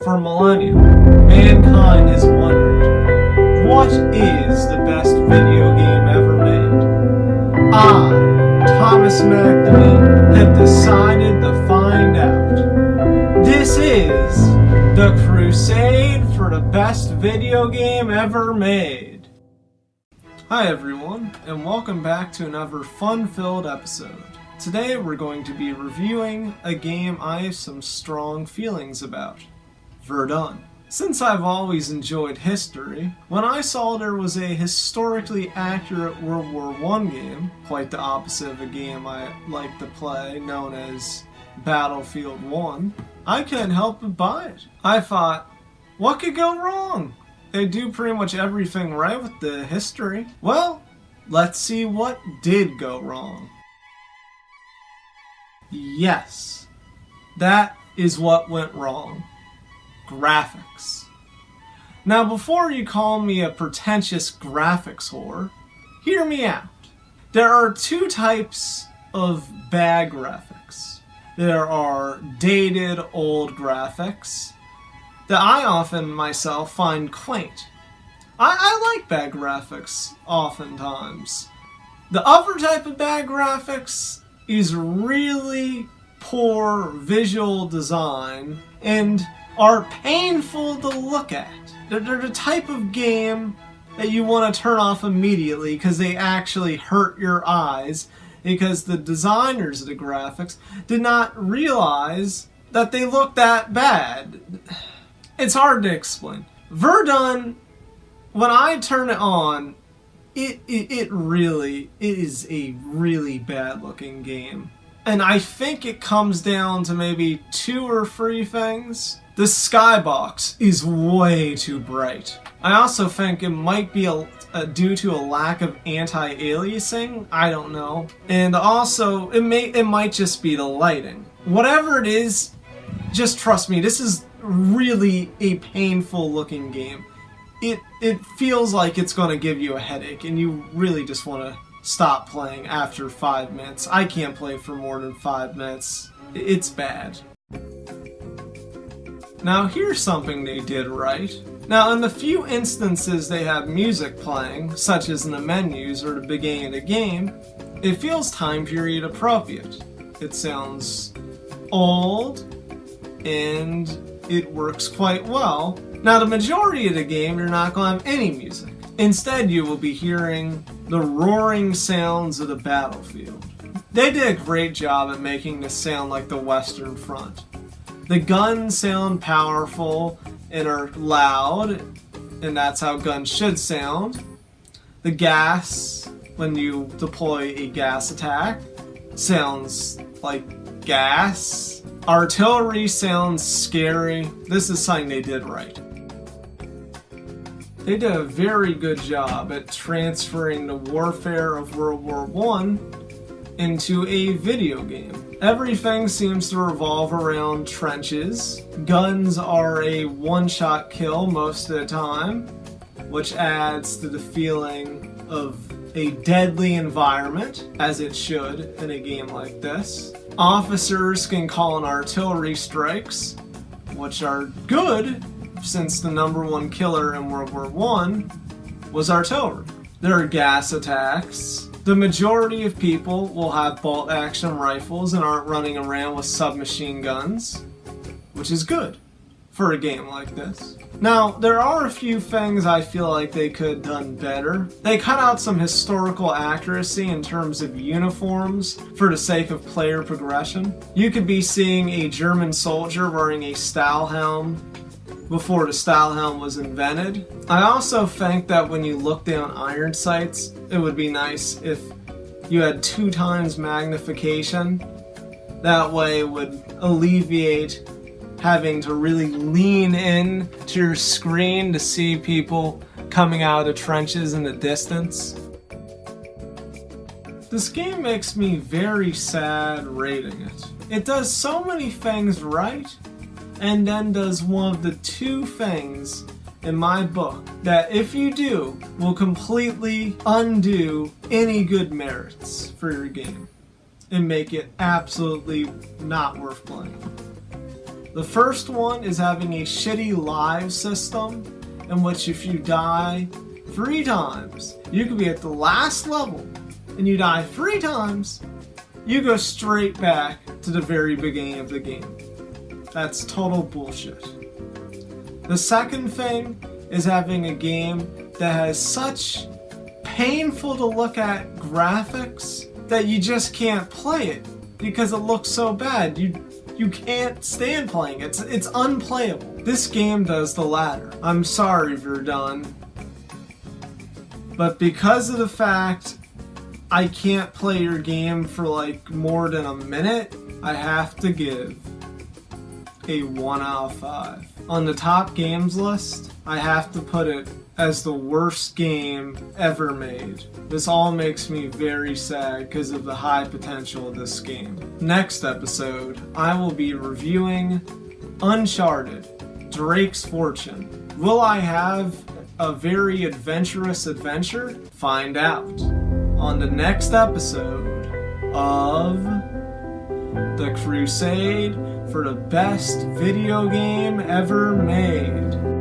For millennia, mankind has wondered, what is the best video game ever made? I, Thomas McNamee, have decided to find out. This is the crusade for the best video game ever made. Hi everyone, and welcome back to another fun-filled episode. Today we're going to be reviewing a game I have some strong feelings about. Verdun. Since I've always enjoyed history, when I saw there was a historically accurate World War I game, quite the opposite of a game I like to play, known as Battlefield 1, I couldn't help but buy it. I thought, what could go wrong? They do pretty much everything right with the history. Well, let's see what did go wrong. Yes, that is what went wrong. Graphics. Now, before you call me a pretentious graphics whore, hear me out. There are two types of bad graphics. There are dated old graphics that I often myself find quaint. I like bad graphics oftentimes. The other type of bad graphics is really poor visual design and are painful to look at. They're the type of game that you want to turn off immediately because they actually hurt your eyes, because the designers of the graphics did not realize that they look that bad. It's hard to explain. Verdun, when I turn it on, it is a really bad looking game. And I think it comes down to maybe 2 or 3 things. The skybox is way too bright. I also think it might be due to a lack of anti-aliasing. I don't know. And also, it might just be the lighting. Whatever it is, just trust me, this is really a painful looking game. It feels like it's going to give you a headache, and you really just want to stop playing after 5 minutes. I can't play for more than 5 minutes. It's bad. Now here's something they did right. Now in the few instances they have music playing, such as in the menus or the beginning of the game, it feels time period appropriate. It sounds old, and it works quite well. Now the majority of the game you're not going to have any music. Instead you will be hearing the roaring sounds of the battlefield. They did a great job at making this sound like the Western Front. The guns sound powerful and are loud, and that's how guns should sound. The gas, when you deploy a gas attack, sounds like gas. Artillery sounds scary. This is something they did right. They did a very good job at transferring the warfare of World War I into a video game. Everything seems to revolve around trenches. Guns are a one-shot kill most of the time, which adds to the feeling of a deadly environment, as it should in a game like this. Officers can call in artillery strikes, which are good, since the #1 killer in World War I was artillery. There are gas attacks. The majority of people will have bolt-action rifles and aren't running around with submachine guns, which is good for a game like this. Now, there are a few things I feel like they could have done better. They cut out some historical accuracy in terms of uniforms for the sake of player progression. You could be seeing a German soldier wearing a Stahlhelm before the Stahlhelm was invented. I also think that when you look down iron sights, it would be nice if you had 2 times magnification. That way it would alleviate having to really lean in to your screen to see people coming out of the trenches in the distance. This game makes me very sad rating it. It does so many things right, and then does one of the 2 things in my book that, if you do, will completely undo any good merits for your game and make it absolutely not worth playing. The first one is having a shitty live system in which if you die 3 times, you could be at the last level and you die 3 times, you go straight back to the very beginning of the game. That's total bullshit. The second thing is having a game that has such painful to look at graphics that you just can't play it because it looks so bad. You can't stand playing it. It's unplayable. This game does the latter. I'm sorry, Verdun. But because of the fact I can't play your game for like more than a minute, I have to give a 1 out of 5. On the top games list, I have to put it as the worst game ever made. This all makes me very sad because of the high potential of this game. Next episode, I will be reviewing Uncharted, Drake's Fortune. Will I have a very adventurous adventure? Find out on the next episode of The Crusade for the best video game ever made.